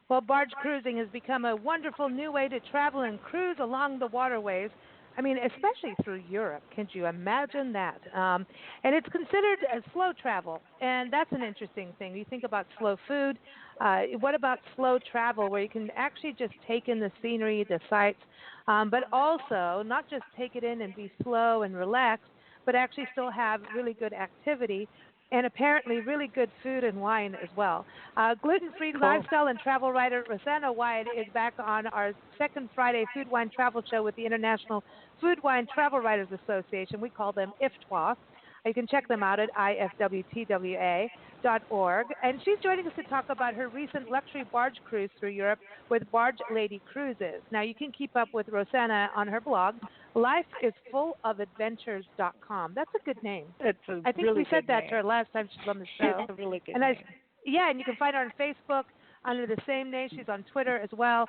Well, barge cruising has become a wonderful new way to travel and cruise along the waterways. I mean, especially through Europe. Can't you imagine that? And it's considered as slow travel, and that's an interesting thing. You think about slow food. What about slow travel, where you can actually just take in the scenery, the sights, but also not just take it in and be slow and relaxed, but actually still have really good activity and apparently really good food and wine as well. Gluten-free lifestyle and travel writer Rossana Wyatt is back on our second Friday Food, Wine, Travel show with the International Food, Wine, Travel Writers Association. We call them IFTWA. You can check them out at ifwtwa.org. And she's joining us to talk about her recent luxury barge cruise through Europe with Barge-Lady-Cruises. Now, you can keep up with Rossana on her blog, lifeisfulofadventures.com. That's a good name. I think we said that to her last time she was on the show. It's a really good and name. Yeah, and you can find her on Facebook under the same name. She's on Twitter as well.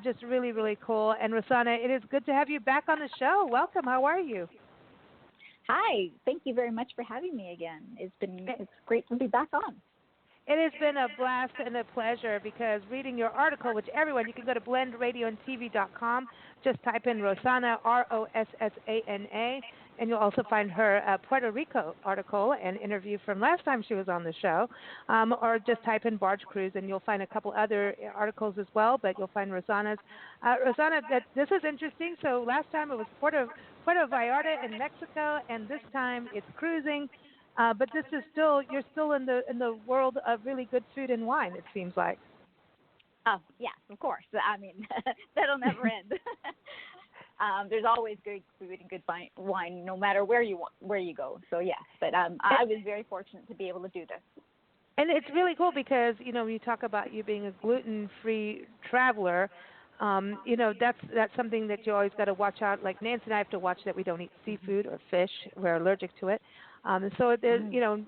Just really, really cool. And Rossana, it is good to have you back on the show. Welcome. How are you? Hi, thank you very much for having me again. It's great to be back on. It has been a blast and a pleasure because reading your article, which everyone, you can go to blendradioandtv.com, just type in Rossana, Rossana, and you'll also find her Puerto Rico article and interview from last time she was on the show, or just type in Barge Cruise and you'll find a couple other articles as well, but you'll find Rossana's. Rossana, this is interesting. So last time it was Puerto Vallarta in Mexico, and this time it's cruising. But this is you're still in the world of really good food and wine, it seems like. Oh, yes, of course. I mean, that'll never end. There's always good food and good wine, no matter where you go. So yes, but I was very fortunate to be able to do this. And it's really cool because when you talk about you being a gluten-free traveler, that's something that you always got to watch out. Like Nancy and I have to watch that we don't eat seafood or fish. We're allergic to it. And so there's,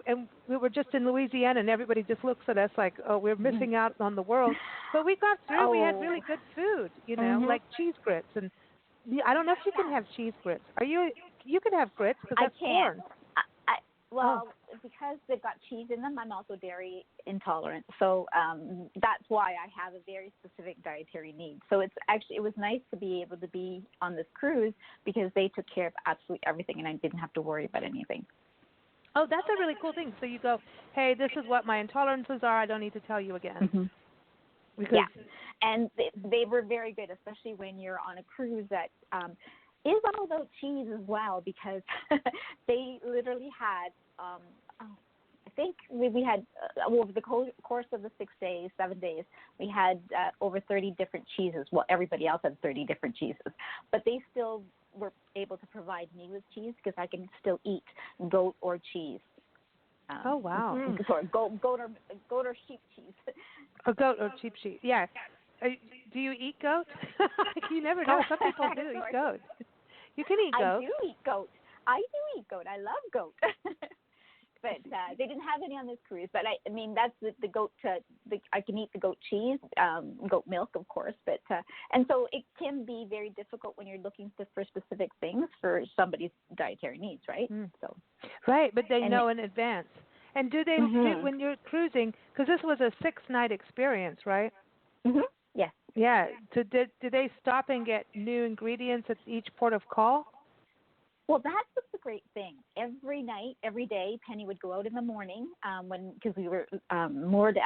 and we were just in Louisiana, and everybody just looks at us like, oh, we're missing out on the world. But we got through. We had really good food, like cheese grits. And I don't know if you can have cheese grits. You can have grits because that's corn. Because they've got cheese in them, I'm also dairy intolerant. So that's why I have a very specific dietary need. So it was nice to be able to be on this cruise because they took care of absolutely everything, and I didn't have to worry about anything. Oh, that's a really cool thing. So you go, hey, this is what my intolerances are. I don't need to tell you again. Yeah, and they were very good, especially when you're on a cruise that is all about cheese as well, because they literally had, I think we had, over the course of the 7 days, we had over 30 different cheeses. Well, everybody else had 30 different cheeses, but they still were able to provide me with cheese because I can still eat goat or cheese. Oh, wow. Sorry, goat or sheep cheese. Or goat or sheep cheese, yeah. Do you eat goat? You never know. Some people do eat goat. You can eat goat. I do eat goat. I love goat. But they didn't have any on this cruise. But I mean, that's the goat. I can eat the goat cheese, goat milk, of course. But and so it can be very difficult when you're looking for specific things for somebody's dietary needs, right? So right, but they know in advance. And do they when you're cruising? Because this was a 6-night experience, right? Yes. Yeah. So do they stop and get new ingredients at each port of call? Well, that was the great thing. Every night, every day, Penny would go out in the morning because we were moored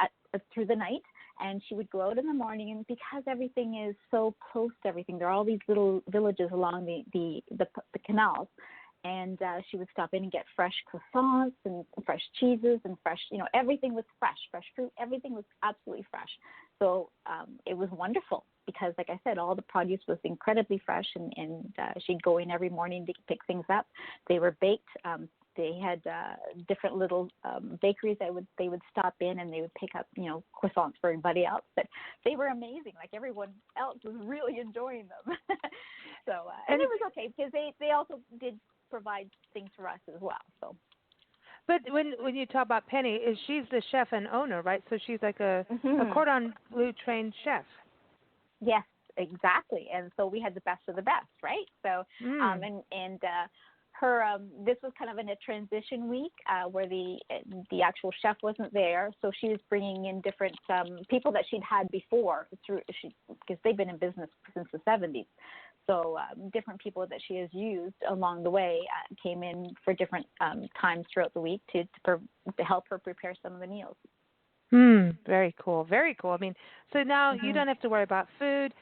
through the night, and she would go out in the morning. And because everything is so close to everything, there are all these little villages along the canals, and she would stop in and get fresh croissants and fresh cheeses and fresh, everything was fresh fruit. Everything was absolutely fresh. So it was wonderful. Because, like I said, all the produce was incredibly fresh, and she'd go in every morning to pick things up. They were baked. They had different little bakeries that they would stop in, and they would pick up, croissants for everybody else. But they were amazing. Like, everyone else was really enjoying them. So, and it was okay because they also did provide things for us as well. So. But when you talk about Penny, she's the chef and owner, right? So she's like a cordon bleu trained chef. Yes, exactly. And so we had the best of the best, right? So, and her this was kind of in a transition week where the actual chef wasn't there, so she was bringing in different people that she'd had before because they've been in business since the 70s. So different people that she has used along the way came in for different times throughout the week to help her prepare some of the meals. Very cool. Very cool. I mean, so now you don't have to worry about food.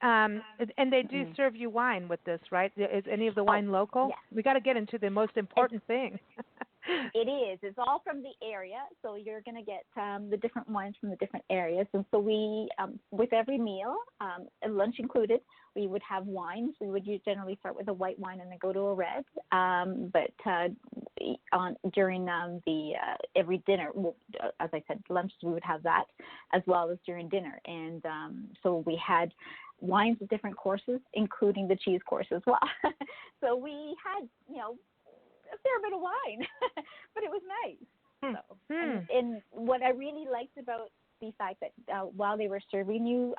And they do serve you wine with this, right? Is any of the wine local? Yes. We got to get into the most important thing. It is. It's all from the area, so you're going to get the different wines from the different areas. And so we, with every meal, lunch included, we would have wines. We would generally start with a white wine and then go to a red. But during every dinner, as I said, lunch, we would have that as well as during dinner. And so we had wines with different courses, including the cheese course as well. So we had, a fair bit of wine, but it was nice. So, and what I really liked about the fact that while they were serving you,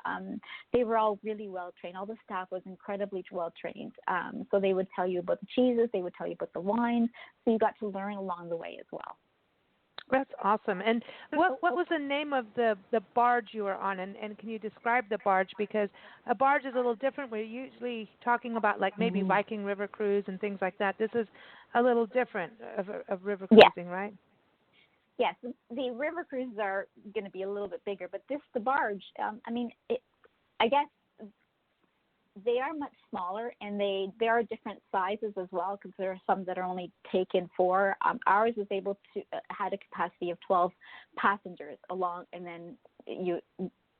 they were all really well trained. All the staff was incredibly well trained. So they would tell you about the cheeses, they would tell you about the wines, so you got to learn along the way as well. That's awesome. And what was the name of the barge you were on? And can you describe the barge? Because a barge is a little different. We're usually talking about like maybe Viking river cruise and things like that. This is a little different of river cruising, right? Yes, the river cruises are going to be a little bit bigger, but the barge, I guess they are much smaller, and there are different sizes as well, because there are some that are only taken for. Ours was able to had a capacity of 12 passengers along, and then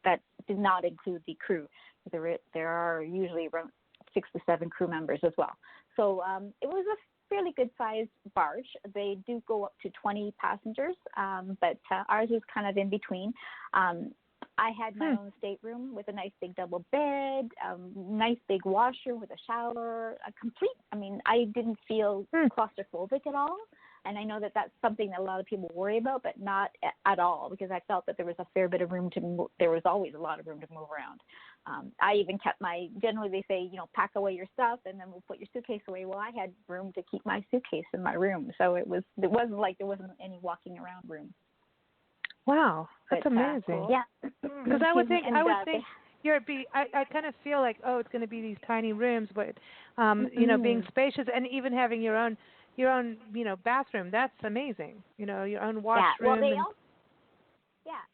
that did not include the crew. There are usually around 6 to 7 crew members as well. So it was a fairly good sized barge. They do go up to 20 passengers, but ours was kind of in between. I had my own stateroom with a nice big double bed, nice big washer with a shower, I didn't feel claustrophobic at all. And I know that that's something that a lot of people worry about, but not at all, because I felt that there was a fair bit of room to move. There was always a lot of room to move around. I even kept generally they say, pack away your stuff and then we'll put your suitcase away. Well, I had room to keep my suitcase in my room. So it wasn't like there wasn't any walking around room. Wow, that's amazing. Cool. Yeah, because I would think I kind of feel like, it's going to be these tiny rooms, but being spacious and even having your own bathroom. That's amazing. Your own washroom.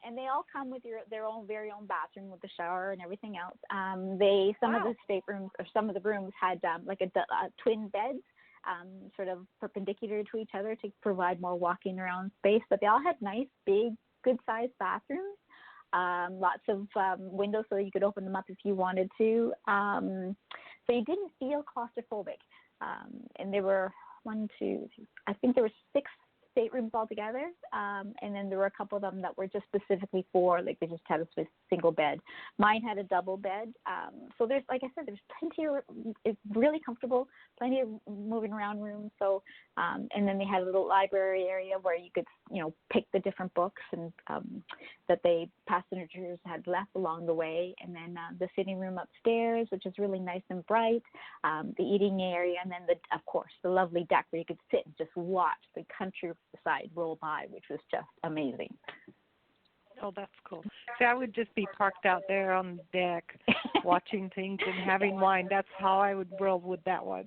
And they all come with their own very own bathroom with the shower and everything else. Of the staterooms or some of the rooms had like a twin beds. Sort of perpendicular to each other to provide more walking around space, but they all had nice, big, good-sized bathrooms, lots of windows so that you could open them up if you wanted to. So you didn't feel claustrophobic. And there were I think there were 6 staterooms altogether, and then there were a couple of them that were just specifically for, like, they just had a single bed. Mine had a double bed, so there's, like I said, there's plenty of, it's really comfortable, plenty of moving around room. So, and then they had a little library area where you could, pick the different books and that passengers had left along the way, and then the sitting room upstairs, which is really nice and bright, the eating area, and then of course, the lovely deck where you could sit and just watch the countryside roll by, which was just amazing. Oh, that's cool. See, I would just be parked out there on the deck watching things and having wine. That's how I would roll with that one.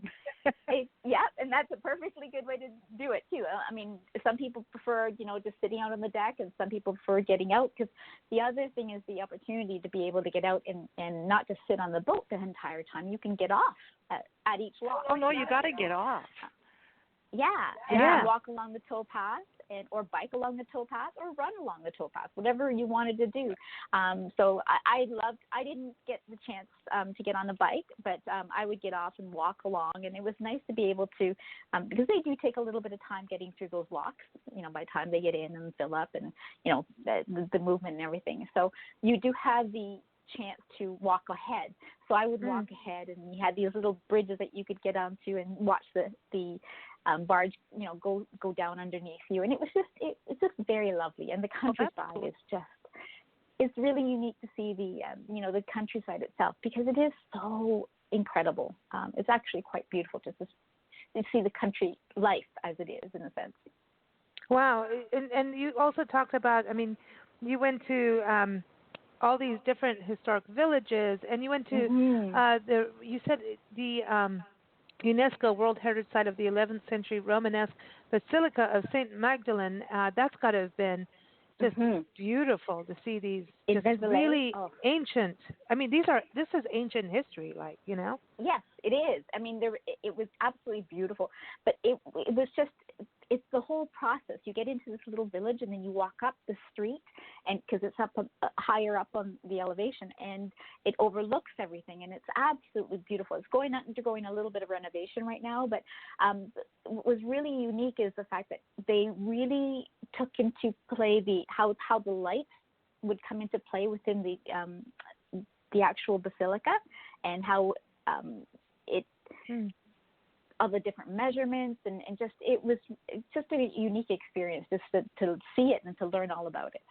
Yeah, and that's a perfectly good way to do it, too. I mean, some people prefer, just sitting out on the deck, and some people prefer getting out, because the other thing is the opportunity to be able to get out and not just sit on the boat the entire time. You can get off at each lock. Oh, no, you got to get off. Yeah, and walk along the towpath, or bike along the towpath, or run along the towpath, whatever you wanted to do. So I didn't get the chance to get on a bike, but I would get off and walk along, and it was nice to be able to, because they do take a little bit of time getting through those locks, by the time they get in and fill up, and, the movement and everything. So you do have the chance to walk ahead. So I would walk ahead, and you had these little bridges that you could get onto and watch the barge, go down underneath you, and it was it's just very lovely. And the countryside is just, it's really unique to see the countryside itself, because it is so incredible. It's actually quite beautiful just to see the country life as it is in a sense. Wow. And you also talked about, I mean, you went to all these different historic villages, and you went to you said the UNESCO World Heritage Site of the 11th century Romanesque Basilica of Saint Magdalene. That's got to have been just beautiful to see these just really ancient. I mean, this is ancient history, like, you know. Yes, it is. I mean, it was absolutely beautiful, but it was just, it's the whole process. You get into this little village, and then you walk up the street, and because it's up higher up on the elevation, and it overlooks everything, and it's absolutely beautiful. It's undergoing a little bit of renovation right now, but what was really unique is the fact that they really took into play how the lights would come into play within the actual basilica, and how it all the different measurements, and just it's just a unique experience just to see it and to learn all about it.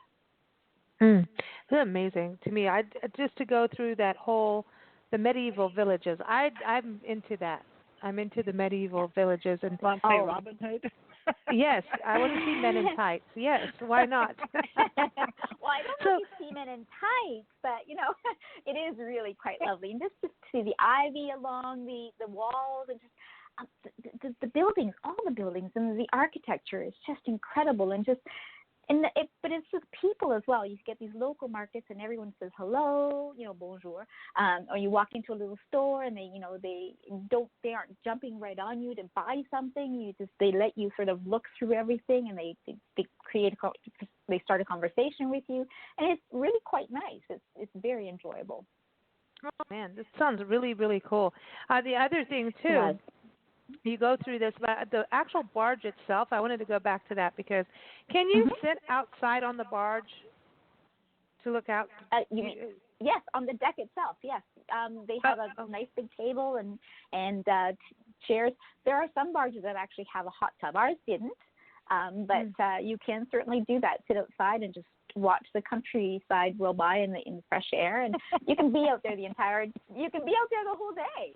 It's amazing to me. Just to go through that the medieval villages. I'm into that. I'm into the medieval villages, and Robin Hood. Yes, I want to see men in tights. Yes, why not? Well, I don't know if you see men in tights, but you know, it is really quite lovely, and just to see the ivy along the walls, and just the buildings, all the buildings, and the architecture is just incredible, and just. But it's with people as well. You get these local markets, and everyone says hello, you know, bonjour. Or you walk into a little store, and they aren't jumping right on you to buy something. They let you sort of look through everything, and they start a conversation with you, and it's really quite nice. It's very enjoyable. Oh man, this sounds really, really cool. The other thing too. Yes. You go through this, but the actual barge itself, I wanted to go back to that because can you sit outside on the barge to look out? Yes, on the deck itself, yes. They have a nice big table and chairs. There are some barges that actually have a hot tub. Ours didn't, but you can certainly do that, sit outside and just watch the countryside roll by in the fresh air, and you can be out there the whole day.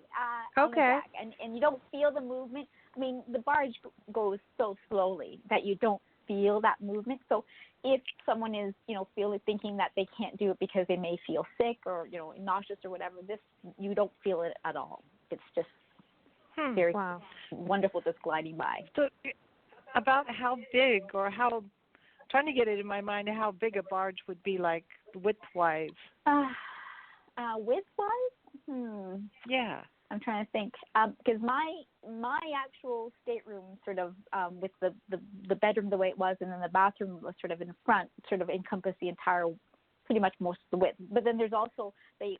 On the deck, and you don't feel the movement. I mean, the barge goes so slowly that you don't feel that movement. So if someone is, thinking that they can't do it because they may feel sick or, nauseous or whatever, you don't feel it at all. It's just very wonderful just gliding by. So about how big or trying to get it in my mind how big a barge would be, like width-wise. Width-wise? Yeah. I'm trying to think. Because my actual stateroom sort of with the bedroom the way it was, and then the bathroom was sort of in the front, sort of encompassed the entire, pretty much most of the width. But then there's also,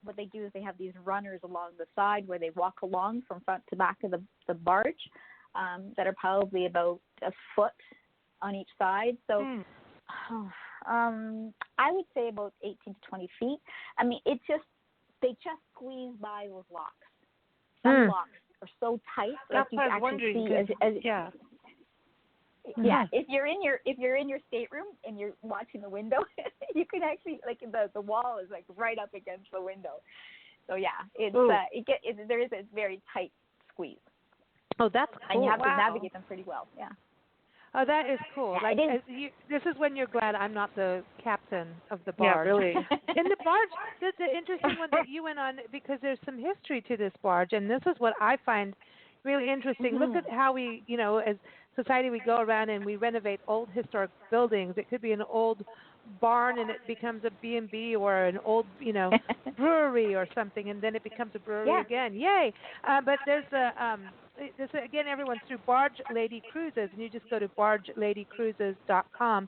what they do is they have these runners along the side where they walk along from front to back of the barge that are probably about a foot on each side. So I would say about 18 to 20 feet. I mean, they just squeeze by those locks. Some locks are so tight that you can actually see yeah. Yeah, if you're in your stateroom and you're watching the window, you can actually, like, the wall is like right up against the window. So yeah, there is a very tight squeeze. Oh, that's cool. And you have to navigate them pretty well. Yeah. Oh, that is cool. Yeah, like, this is when you're glad I'm not the captain of the barge. Yeah, really. In the barge, the interesting one that you went on, because there's some history to this barge, and this is what I find really interesting. Look at how we, as society, we go around and we renovate old historic buildings. It could be an old barn and it becomes a B&B, or an old, brewery or something, and then it becomes a brewery again. Yay! But there's this again, everyone's through Barge-Lady-Cruises, and you just go to Barge-Lady-Cruises.com.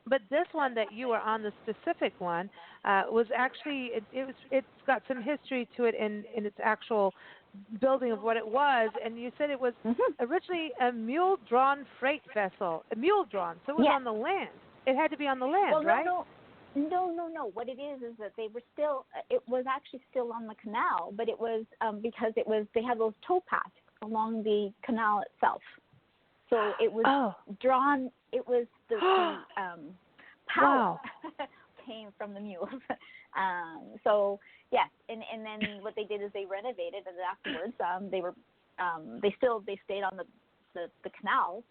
But this one that you were on, the specific one, was actually it's got some history to it in its actual building of what it was, and you said it was originally a mule-drawn freight vessel. So it was on the land. It had to be on the land, right? No. What it is that they were still. It was actually still on the canal, but it was because they had those tow paths along the canal itself. So it was drawn. It was the power came from the mules. So yes, and then what they did is they renovated it afterwards. They were they stayed on the canals,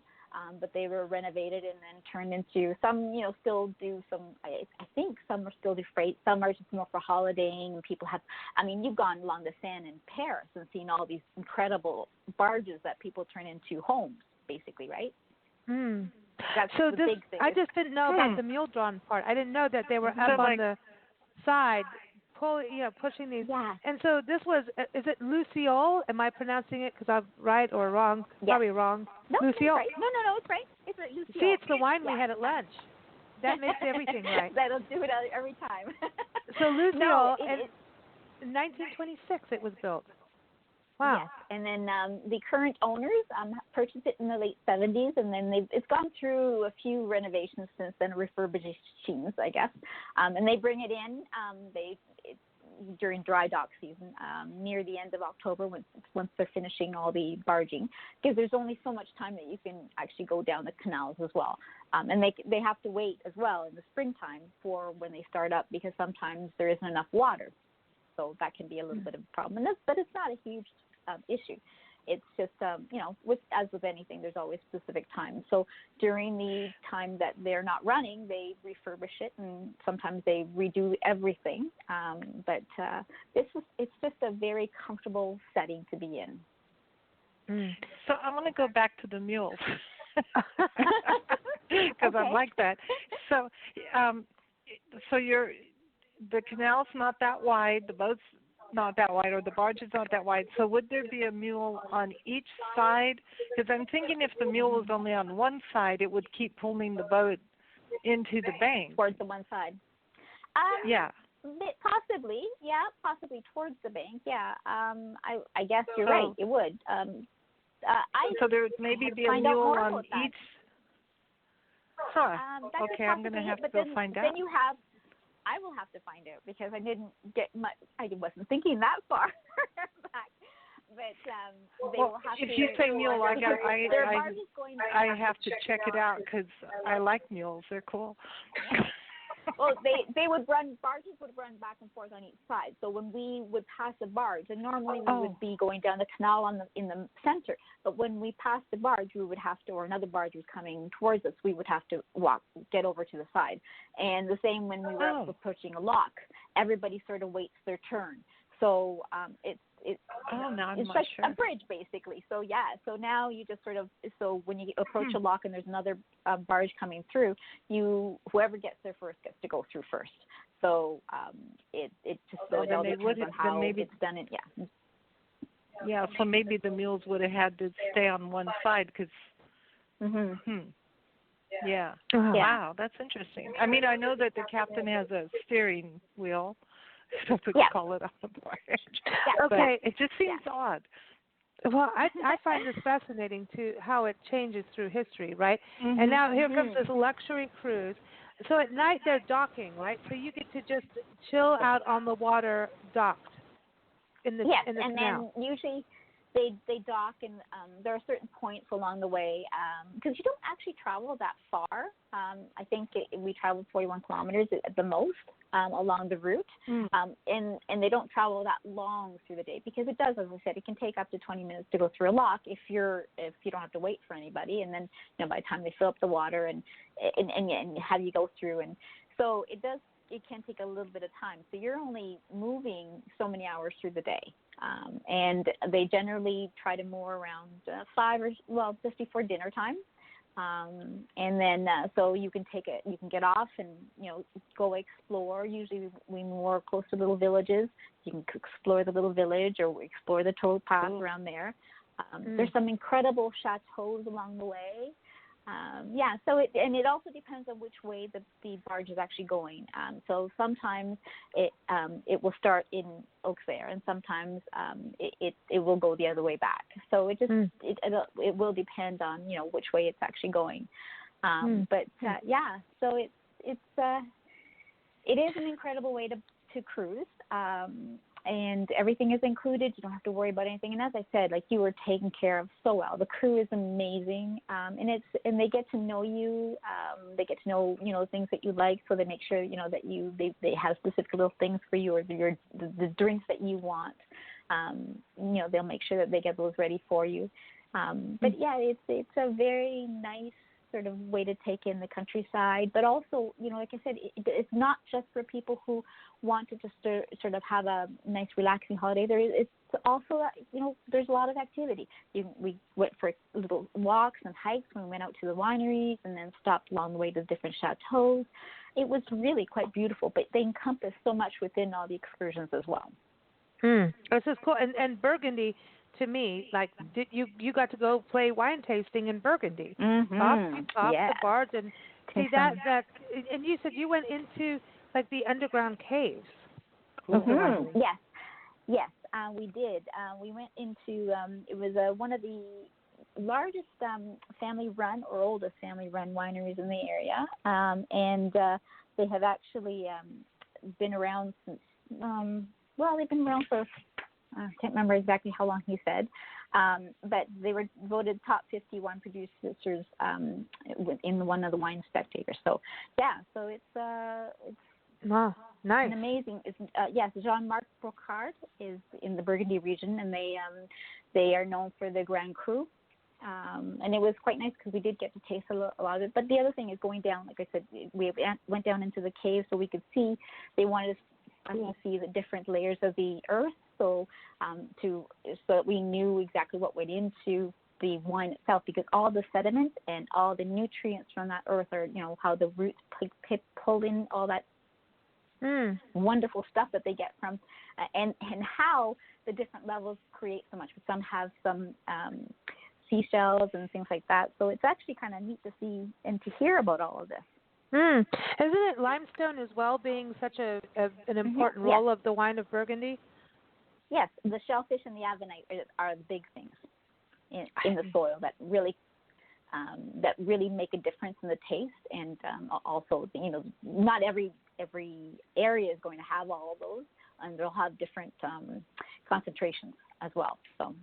but they were renovated and then turned into some, still do some, I think some are still do freight, some are just more for holidaying. People have, you've gone along the Seine in Paris and seen all these incredible barges that people turn into homes, basically, right? Mm. That's So the this, big thing. I just didn't know about the mule drawn part. I didn't know that they were up on the side, pushing these. Yeah. And so this was, is it Luciole? Am I pronouncing it because I'm right or wrong? Yeah. Probably wrong. No, Luciole. right. No, it's right. It's a Luciole. See, it's the wine we had at lunch. That makes everything right. That'll do it every time. So Luciole, no, in 1926 it was built. Wow. Yes, and then the current owners purchased it in the late 70s, and then it's gone through a few renovations since then, refurbishings, I guess. And they bring it in during dry dock season, near the end of October, once they're finishing all the barging, because there's only so much time that you can actually go down the canals as well. And they have to wait as well in the springtime for when they start up, because sometimes there isn't enough water. So that can be a little bit of a problem. But it's not a huge issue. It's just, as with anything, there's always specific times. So during the time that they're not running, they refurbish it, and sometimes they redo everything. But it's just a very comfortable setting to be in. Mm. So I want to go back to the mules because I like that. So, the canal's not that wide, the boat's not that wide, or the barge is not that wide. So would there be a mule on each side? Because I'm thinking if the mule was only on one side, it would keep pulling the boat into the bank. Towards the one side. Yeah. Possibly, possibly towards the bank. Yeah. I guess you're right. It would. So there would maybe be a mule on each. Huh. Okay, I'm going to have to go find out. Then you have. I will have to find out because I didn't get much. I wasn't thinking that far back. But they will have if to. If you say mule, I have to check it out because I like mules. They're cool. Well, barges would run back and forth on each side. So when we would pass a barge, and normally we would be going down the canal in the center, but when we passed the barge, we would have to, or another barge was coming towards us, we would have to get over to the side. And the same when we were approaching a lock, everybody sort of waits their turn. So it's like a bridge basically. So so now you just sort of, so when you approach a lock and there's another barge coming through, whoever gets there first gets to go through first. So it just all depends on how it's done. Yeah, so maybe the mules would have had to stay on one side because. Yeah. Wow, that's interesting. I mean, I know that the captain has a steering wheel. That's what you call it on the barge. Yeah, okay. But it just seems odd. Well, I find this fascinating too, how it changes through history, right? And now here comes this luxury cruise. So at night they're docking, right? So you get to just chill out on the water docked in the in the canal. Then usually they dock, and there are certain points along the way because you don't actually travel that far. I think we traveled 41 kilometers at the most along the route, and they don't travel that long through the day because it does, as I said, it can take up to 20 minutes to go through a lock if you don't have to wait for anybody, and then by the time they fill up the water and have you go through, and so it can take a little bit of time. So you're only moving so many hours through the day. And they generally try to moor around 5 or just before dinner time. And then so you can get off and go explore. Usually we moor close to little villages. You can explore the little village or explore the tow path around there. There's some incredible chateaus along the way. So it also depends on which way the barge is actually going. So sometimes it will start in Auxerre, and sometimes it will go the other way back. So it just it will depend on which way it's actually going. So it is an incredible way to cruise. And everything is included. You don't have to worry about anything. And as I said, like, you were taken care of so well. The crew is amazing, and they get to know you. They get to know things that you like, so they make sure that they have specific little things for you, or the drinks that you want. they'll make sure that they get those ready for you. But yeah, it's a very nice sort of way to take in the countryside, but also, like I said, it's not just for people who want to just sort of have a nice relaxing holiday. It's also, there's a lot of activity. We went for little walks and hikes when we went out to the wineries and then stopped along the way to different chateaus. It was really quite beautiful, but they encompass so much within all the excursions as well. This is cool. And Burgundy, to me, like, you got to go play wine tasting in Burgundy, off the barge, and see that. And you said you went into like the underground caves. Yes, we did. We went into it was one of the largest family-run or oldest family-run wineries in the area, and they have actually been around since. They've been around for. I can't remember exactly how long he said, but they were voted top 50 wine producers in one of the Wine Spectators. So it's wow, nice, an amazing. Yes, Jean-Marc Brocard is in the Burgundy region, and they are known for the Grand Cru. And it was quite nice because we did get to taste a lot of it. But the other thing is going down, like I said, we went down into the cave so we could see. They wanted us to see the different layers of the earth, so that we knew exactly what went into the wine itself, because all the sediment and all the nutrients from that earth are, how the roots pull in all that wonderful stuff that they get from, and how the different levels create so much. Some have some seashells and things like that. So it's actually kind of neat to see and to hear about all of this. Isn't it limestone as well being such an important role of the wine of Burgundy? Yes, the shellfish and the avenite are the big things in the soil that really make a difference in the taste, and also, not every area is going to have all of those, and they'll have different concentrations as well. So.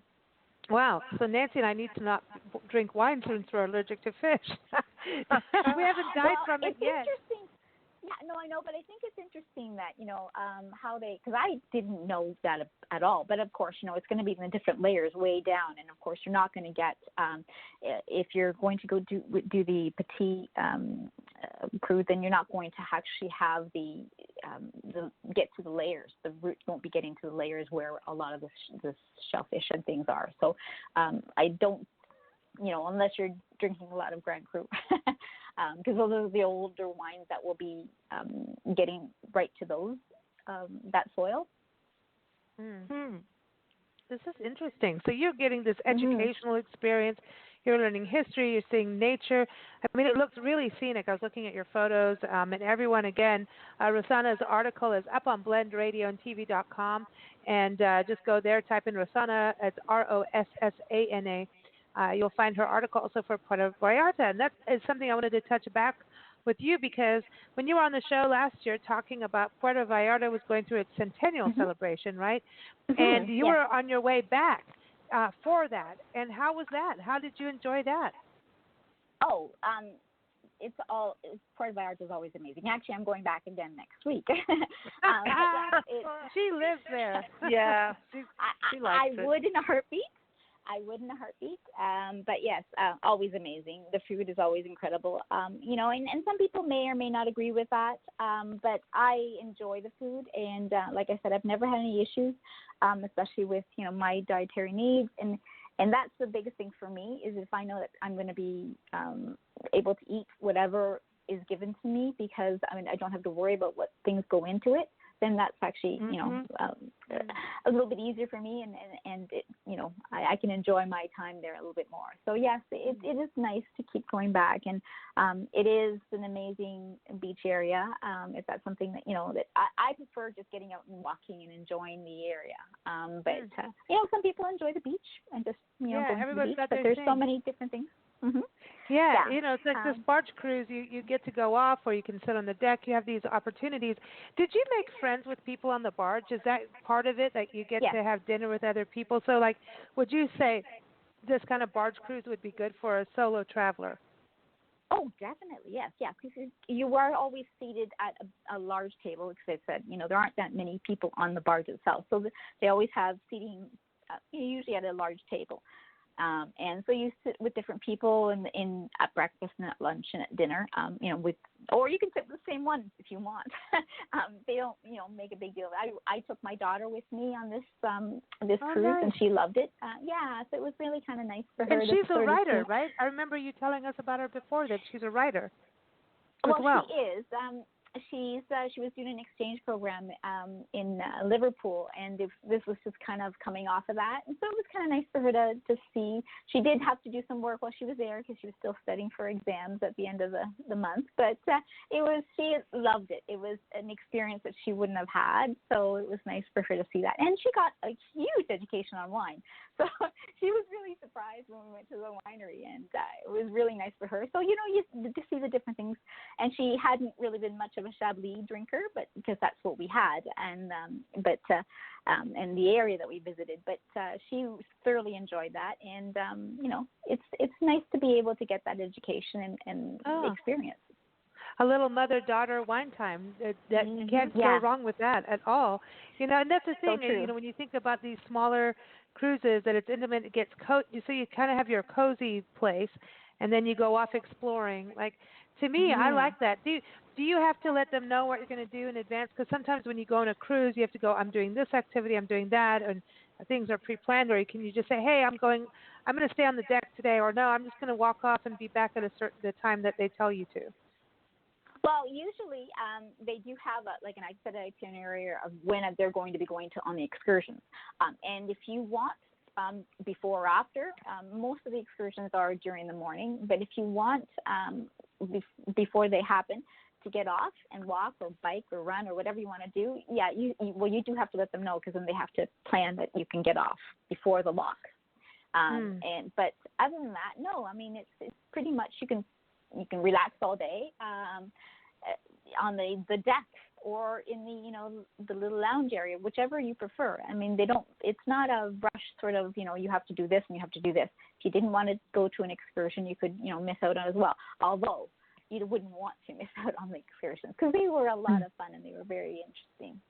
Wow. So Nancy and I need to not drink wine since we're allergic to fish. We haven't died from it yet. Interesting. Yeah, no, I know, but I think it's interesting that, how because I didn't know that at all. But of course, it's going to be in the different layers way down. And of course, you're not going to get, if you're going to go do the Petit Cru, then you're not going to actually have the get to the layers. The roots won't be getting to the layers where a lot of the shellfish and things are. So I don't, unless you're drinking a lot of Grand Cru. Because those are the older wines that will be getting right to those that soil. This is interesting. So you're getting this educational experience. You're learning history. You're seeing nature. I mean, it looks really scenic. I was looking at your photos. And everyone, again, Rossana's article is up on blendradioandtv.com. And just go there, type in Rossana. It's Rossana. You'll find her article also for Puerto Vallarta. And that is something I wanted to touch back with you, because when you were on the show last year talking about Puerto Vallarta was going through its centennial celebration, right? And you were on your way back for that. And how was that? How did you enjoy that? Oh, Puerto Vallarta is always amazing. Actually, I'm going back again next week. She lives there. Yeah, she likes it. I would in a heartbeat. But yes, always amazing. The food is always incredible. And some people may or may not agree with that. But I enjoy the food. And like I said, I've never had any issues, especially with, my dietary needs. And that's the biggest thing for me, is if I know that I'm going to be able to eat whatever is given to me, because I don't have to worry about what things go into it. Then that's actually, a little bit easier for me, and it, I can enjoy my time there a little bit more. So yes, it is nice to keep going back, and it is an amazing beach area. If that's something that, that I prefer just getting out and walking and enjoying the area. But some people enjoy the beach and just, going to the beach, but there's so many different things. Yeah, it's like this Barge-Cruise, you get to go off, or you can sit on the deck. You have these opportunities. Did you make friends with people on the barge? Is that part of it, that you get to have dinner with other people? So, would you say this kind of Barge-Cruise would be good for a solo traveler? Oh, definitely, yes, yeah. Because you are always seated at a large table, because I said, there aren't that many people on the barge itself, so they always have seating, usually at a large table. And so you sit with different people in at breakfast and at lunch and at dinner, or you can sit with the same one if you want. They don't, make a big deal. I took my daughter with me on this cruise, nice. and she loved it. Yeah, so it was really kind of nice for her. And she's a writer, see. right? I remember you telling us about her before, that she's a writer as well. She is. She was doing an exchange program in Liverpool, and this was just kind of coming off of that, and so it was kind of nice for her to see. She did have to do some work while she was there, because she was still studying for exams at the end of the month. But she loved it. It was an experience that she wouldn't have had, so it was nice for her to see that. And she got a huge education on wine, so she was really surprised when we went to the winery, and it was really nice for her. So you to see the different things, and she hadn't really been much of a Chablis drinker, but because that's what we had, and in the area that we visited. But she thoroughly enjoyed that, and it's nice to be able to get that education and experience. A little mother-daughter wine time. That you can't go wrong with that at all. And that's the thing. So when you think about these smaller cruises, that it's intimate, it gets so you kind of have your cozy place, and then you go off exploring. Like, to me, I like that. Do you have to let them know what you're going to do in advance? Because sometimes when you go on a cruise, you have to go, I'm doing this activity, I'm doing that, and things are pre-planned. Or can you just say, hey, I'm going to stay on the deck today, or no, I'm just going to walk off and be back at the time that they tell you to? Well, usually they do have an itinerary of when they're going to be going on the excursions. And if you want before or after, most of the excursions are during the morning. But if you want before they happen, to get off and walk or bike or run or whatever you want to do, you do have to let them know, because then they have to plan that you can get off before the lock. But other than that, no. I mean, it's pretty much you can relax all day on the deck or in the little lounge area, whichever you prefer. I mean, it's not a rush sort of, you have to do this and you have to do this. If you didn't want to go to an excursion, you could, miss out on it as well. Although you wouldn't want to miss out on the excursions, because they were a lot of fun and they were very interesting.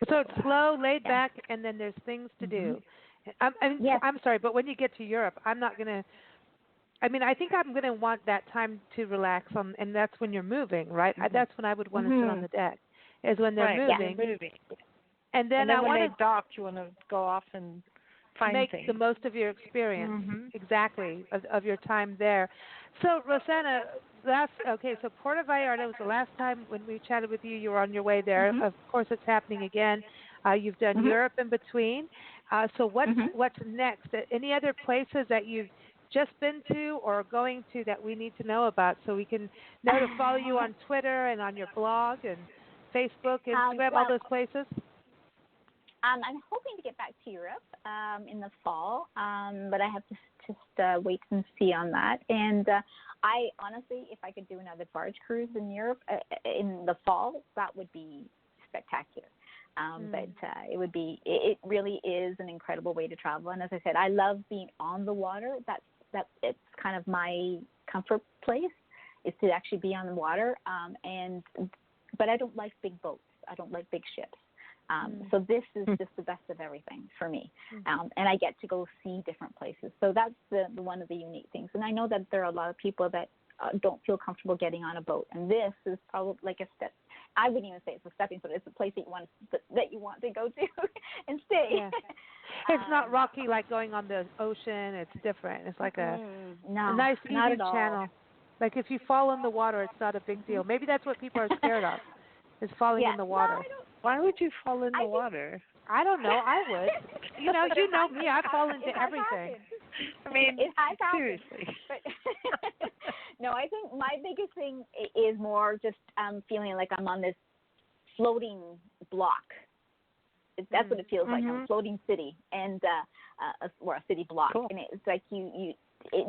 So it's slow, laid back, and then there's things to do. I'm sorry, but when you get to Europe, I'm not going to. I mean, I think I'm going to want that time to relax, and that's when you're moving, right? That's when I would want to sit on the deck, is when they're moving. And then when they dock, you want to go off and make things. the most of your experience, exactly, of your time there. So, Rossana, so Puerto Vallarta was the last time when we chatted with you. You were on your way there. Of course, it's happening again. You've done Europe in between. So what's next? Any other places that you've just been to or going to that we need to know about, so we can know to follow you on Twitter and on your blog and Facebook, Instagram, all those places? I'm hoping to get back to Europe in the fall, but I have to just wait and see on that. And I honestly, if I could do another barge cruise in Europe in the fall, that would be spectacular. But it really is an incredible way to travel. And as I said, I love being on the water. It's kind of my comfort place, is to actually be on the water. But I don't like big boats. I don't like big ships. So this is just the best of everything for me. And I get to go see different places. So that's the one of the unique things. And I know that there are a lot of people that don't feel comfortable getting on a boat. And this is probably like a step. I wouldn't even say it's a stepping stone. It's a place that you want to go to and stay. Yeah. It's not rocky like going on the ocean. It's different. It's like a nice, easy channel. Like if you fall in the water, it's not a big deal. Maybe that's what people are scared of, is falling in the water. Why would you fall in the water? I don't know. I would. You know me. I fall into everything. I mean, it has seriously. But no, I think my biggest thing is more just feeling like I'm on this floating block. That's what it feels like. I'm a floating city, and or a city block. Cool. And it's like you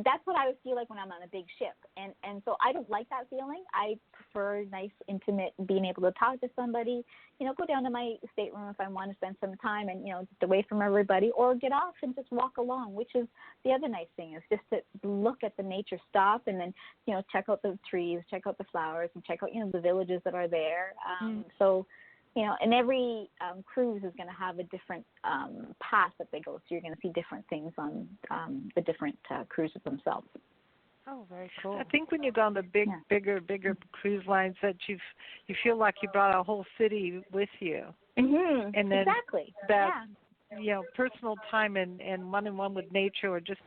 that's what I would feel like when I'm on a big ship, and so I don't like that feeling. I prefer nice, intimate, being able to talk to somebody, go down to my stateroom if I want to spend some time and just away from everybody, or get off and just walk along, which is the other nice thing, is just to look at the nature, stop, and then check out the trees, check out the flowers, and check out the villages that are there. So and every cruise is going to have a different path that they go. So you're going to see different things on the different cruises themselves. Oh, very cool. I think when you go on the bigger cruise lines, that you feel like you brought a whole city with you. Mm-hmm. And then exactly. that personal time and one-on-one with nature, or just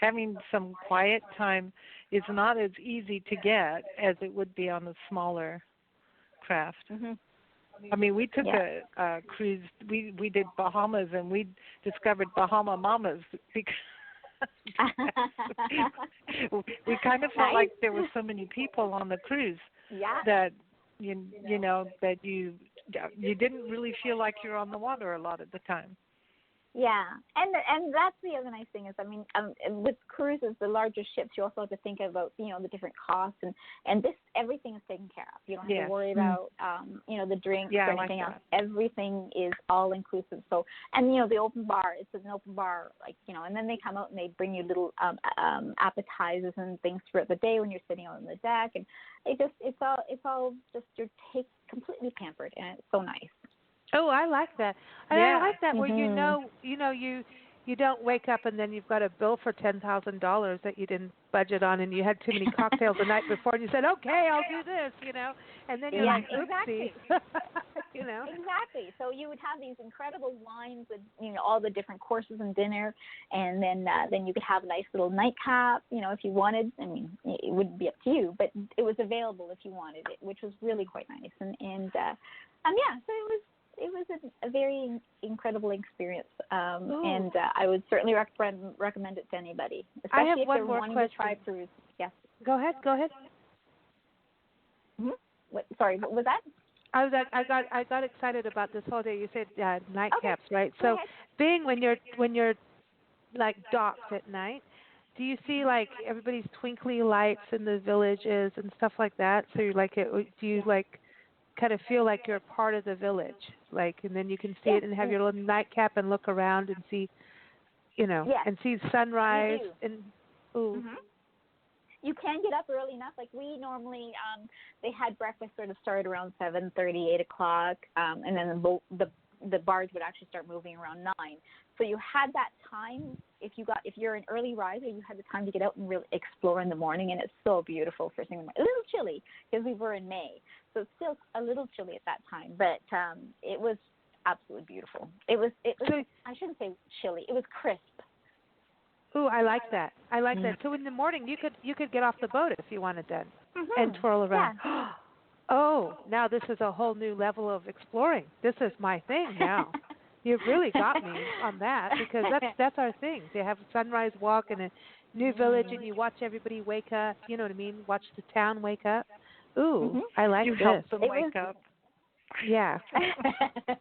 having some quiet time, is not as easy to get as it would be on a smaller craft. Mm-hmm. I mean, we took a cruise. We did Bahamas, and we discovered Bahama Mamas because we kind of felt like there were so many people on the cruise that that you didn't really feel like you're on the water a lot of the time. Yeah, and that's the other nice thing is, with cruises, the larger ships, you also have to think about, the different costs, and this, everything is taken care of. You don't have to worry about, the drinks or anything else. Everything is all inclusive. So, and, the open bar, it's an open bar, and then they come out and they bring you little appetizers and things throughout the day when you're sitting out on the deck, and it's all just, you're completely pampered, and it's so nice. Oh, I like that. And I like that where you don't wake up and then you've got a bill for $10,000 that you didn't budget on, and you had too many cocktails the night before, and you said, "Okay, I'll do this," and then you're like, "Oopsie," Exactly. So you would have these incredible wines with all the different courses and dinner, and then you could have a nice little nightcap, if you wanted. I mean, it would be up to you, but it was available if you wanted it, which was really quite nice. So it was a very incredible experience, and I would certainly recommend it to anybody, especially I have if one they're more wanting question. to try cruise. Yes. Go ahead. Mm-hmm. Sorry, what was that? I got excited about this whole day. You said nightcaps, right? So, being when you're like docked at night, do you see like everybody's twinkly lights in the villages and stuff like that? So you're like, do you like kind of feel like you're a part of the village, and then you can see it and have your little nightcap and look around and see, and see sunrise and Mm-hmm. You can get up early enough. Like we normally, they had breakfast sort of start around 7:30, 8 o'clock, and then the barge would actually start moving around 9. So you had that time. If you're an early riser, you had the time to get out and really explore in the morning, and it's so beautiful first thing in the morning. A little chilly because we were in May, so it's still a little chilly at that time, but it was absolutely beautiful. It was I shouldn't say chilly. It was crisp. Ooh, I like that. That. So in the morning, you could get off the boat if you wanted then, and twirl around. Yeah. Oh, now this is a whole new level of exploring. This is my thing now. You've really got me on that, because that's our thing. To have a sunrise walk in a new village, and you watch everybody wake up. You know what I mean? Watch the town wake up. Ooh, I like you this. help them wake up. Yeah.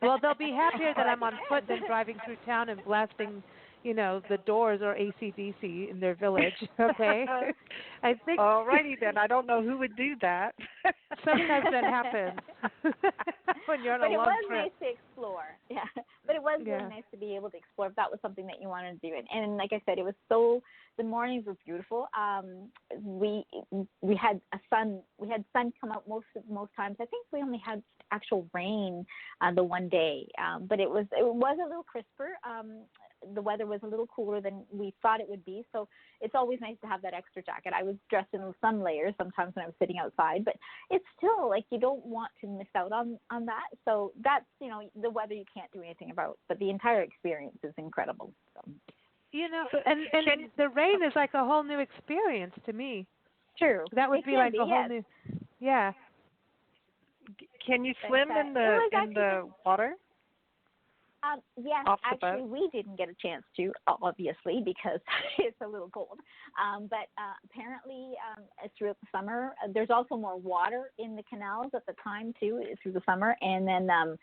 Well, they'll be happier that I'm on foot than driving through town and blasting, the Doors or AC/DC in their village. Okay. I think. Alrighty then. I don't know who would do that. Sometimes that happens when you're on a long trip. But it was nice to explore. Yeah. But it was really nice to be able to explore if that was something that you wanted to do. And like I said, the mornings were beautiful. We had sun come out most times. I think we only had actual rain the one day, but it was a little crisper. The weather was a little cooler than we thought it would be, so it's always nice to have that extra jacket. I was dressed in some layers sometimes when I was sitting outside, but it's still like you don't want to miss out on that. So that's the weather you can't do anything about, but the entire experience is incredible. So. And the rain is like a whole new experience to me. True. That would be like a whole new. Yeah. Can you swim in the water? Yes, actually, we didn't get a chance to, obviously, because it's a little cold. But apparently, throughout the summer, there's also more water in the canals at the time too, through the summer, and then and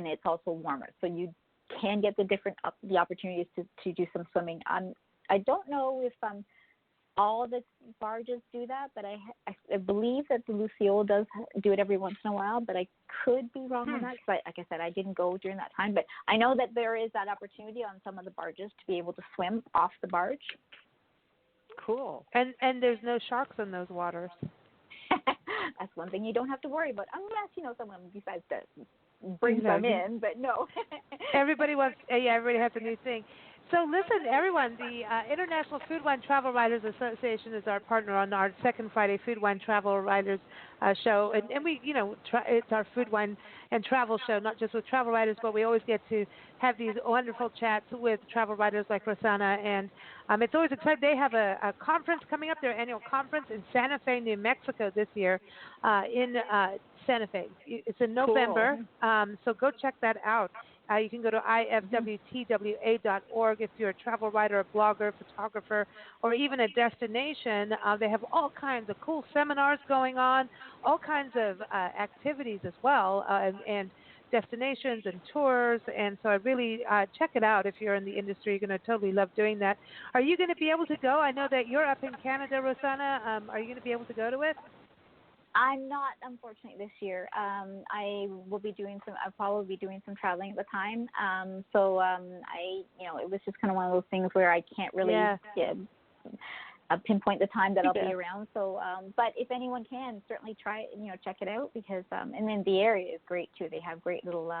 it's also warmer, so you can get the opportunities to do some swimming. I don't know if all the barges do that, but I believe that the Lucille does do it every once in a while, but I could be wrong on that because, like I said, I didn't go during that time. But I know that there is that opportunity on some of the barges to be able to swim off the barge. Cool. And there's no sharks in those waters. That's one thing you don't have to worry about, unless someone decides to bring them in. But no. Everybody has a new thing. So listen, everyone, the International Food, Wine, Travel Writers Association is our partner on our second Friday Food, Wine, Travel Writers show. And we, it's our food, wine, and travel show, not just with travel writers, but we always get to have these wonderful chats with travel writers like Rossana. And it's always exciting. They have a conference coming up, their annual conference in Santa Fe, New Mexico this year in Santa Fe. It's in November, so go check that out. You can go to ifwtwa.org if you're a travel writer, a blogger, photographer, or even a destination. They have all kinds of cool seminars going on, all kinds of activities as well, and destinations and tours. And so I really check it out if you're in the industry. You're going to totally love doing that. Are you going to be able to go? I know that you're up in Canada, Rossana. Are you going to be able to go to it? I'm not, unfortunately, this year. I'll probably be doing some traveling at the time. It was just kind of one of those things where I can't really pinpoint the time that I'll be around. So, but if anyone can, certainly try it, check it out because, and then the area is great too. They have great little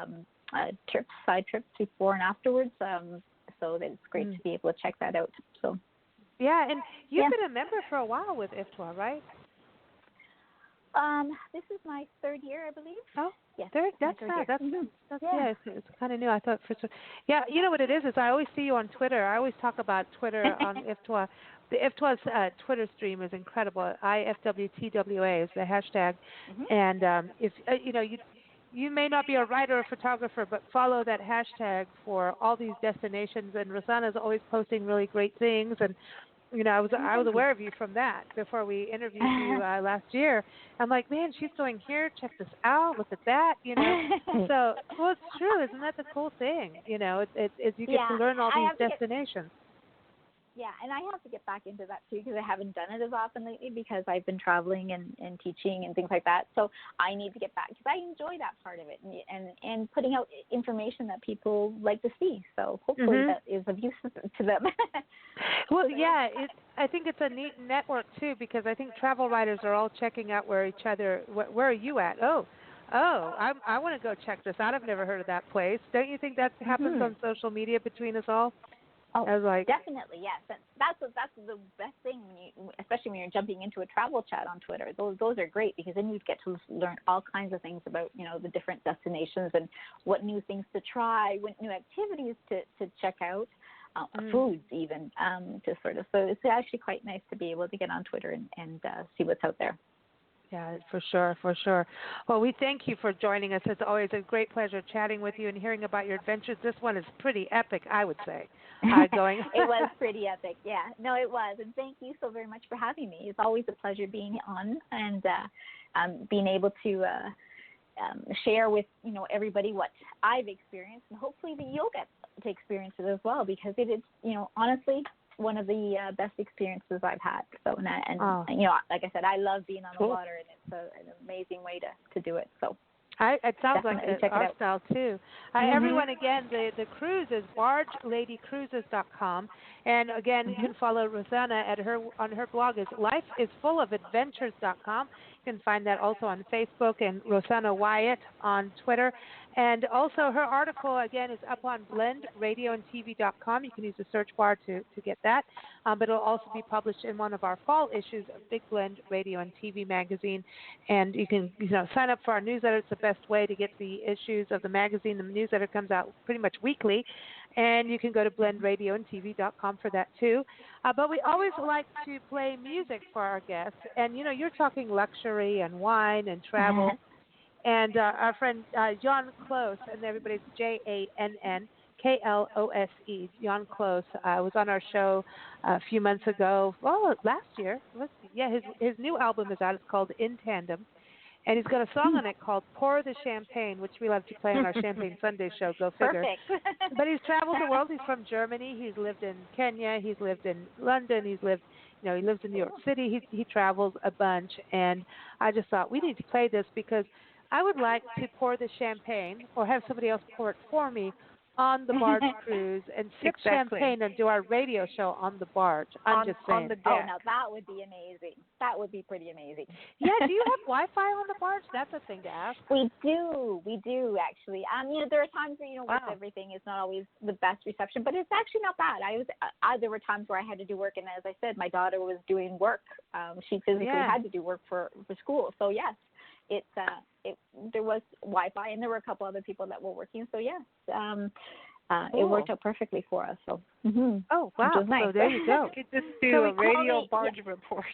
side trips before and afterwards. So that it's great to be able to check that out. So. Yeah, and you've been a member for a while with IFTWA, right? This is my third year, I believe. Oh, yes, third. That's it's kind of new. I thought for sure. Yeah, you know what it is I always see you on Twitter. I always talk about Twitter on IFTWA. The IFTWA's Twitter stream is incredible. IFWTWA is the hashtag, and if you may not be a writer or photographer, but follow that hashtag for all these destinations. And Rossana's always posting really great things and. I was aware of you from that before we interviewed you last year. I'm like, man, she's going here. Check this out. Look at that. So, well, it's true. Isn't that the cool thing? It's you get to learn all these destinations. Yeah, and I have to get back into that too because I haven't done it as often lately because I've been traveling and teaching and things like that. So I need to get back because I enjoy that part of it and putting out information that people like to see. So hopefully that is of use to them. Well, I think it's a neat network too because I think travel writers are all checking out where are you at? I want to go check this out. I've never heard of that place. Don't you think that happens on social media between us all? Oh, definitely, yes. That's the best thing, especially when you're jumping into a travel chat on Twitter. Those are great because then you get to learn all kinds of things about the different destinations and what new things to try, what new activities to check out, foods even to sort of. So it's actually quite nice to be able to get on Twitter and see what's out there. Yeah, for sure. Well, we thank you for joining us. It's always a great pleasure chatting with you and hearing about your adventures. This one is pretty epic, I would say. It was pretty epic, yeah. No, it was. And thank you so very much for having me. It's always a pleasure being on and being able to share with, everybody what I've experienced. And hopefully that you'll get to experience it as well because it is, honestly, one of the best experiences I've had. So, like I said, I love being on the water, and it's an amazing way to do it. So, it sounds like our style too. Everyone, again, the cruise is Barge-Lady-Cruises.com, and again, you can follow Rossana on her blog is lifeisfulofadventures.com. You can find that also on Facebook and Rossana Wyatt on Twitter. And also her article, again, is up on blendradioandtv.com. You can use the search bar to get that. But it'll also be published in one of our fall issues of Big Blend Radio and TV magazine. And you can sign up for our newsletter. It's the best way to get the issues of the magazine. The newsletter comes out pretty much weekly. And you can go to blendradioandtv.com for that too. But we always like to play music for our guests. And, you're talking luxury and wine and travel. And our friend Jann Klose, and everybody's JANN-KLOSE, Jann Klose, was on our show a few months ago. Well, last year. His new album is out. It's called In Tandem. and he's got a song on it called "Pour the Champagne," which we love to play on our Champagne Sunday show. Go figure. Perfect. But he's traveled the world. He's from Germany. He's lived in Kenya. He's lived in London. He lives in New York City. He travels a bunch, and I just thought we need to play this because I would like to pour the champagne or have somebody else pour it for me on the Barge-Cruise and sip champagne and do our radio show on the barge. I'm just saying. On the deck. Oh, now that would be amazing. That would be pretty amazing. Yeah, do you have Wi-Fi on the barge? That's a thing to ask. We do actually. There are times where with everything, it's not always the best reception, but it's actually not bad. There were times where I had to do work, and as I said, my daughter was doing work. She physically had to do work for school. So yes, there was Wi-Fi, and there were a couple other people that were working. So yes, it worked out perfectly for us. So oh wow, nice. So there you go. You could just do a radio barge report.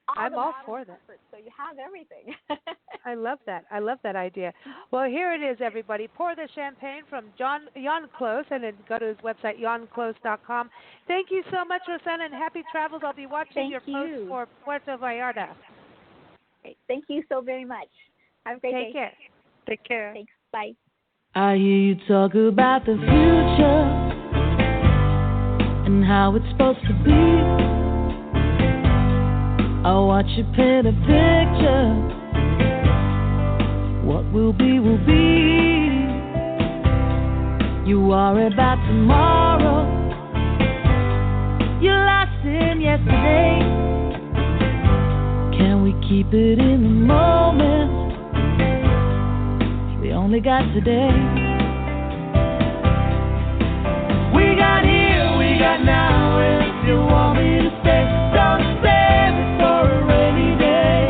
I'm all for that. So you have everything. I love that. I love that idea. Well, here it is, everybody. Pour the champagne from Jann Klose, and then go to his website, jannklose.com. Thank you so much, Rossana, and happy travels. I'll be watching your post for Puerto Vallarta. Great. Thank you so very much. Have a great day. Take care. Take care. Thanks. Bye. I hear you talk about the future and how it's supposed to be. I watch you paint a picture. What will be, will be. You worry about tomorrow. You're lost in yesterday. Can we keep it in the moment? We only got today. We got here, we got now. If you want me to stay, don't save it for a rainy day.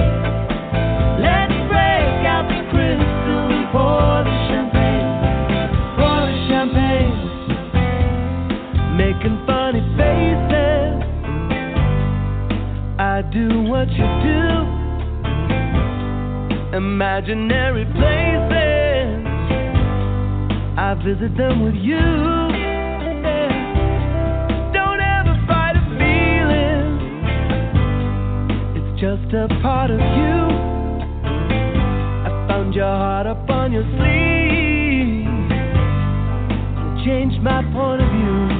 Let's break out the crystal and pour the champagne. Pour the champagne. Making funny faces. I do what you do. Imaginary places, I visit them with you. Yeah. Don't ever fight a feeling, it's just a part of you. I found your heart up on your sleeve, it changed my point of view.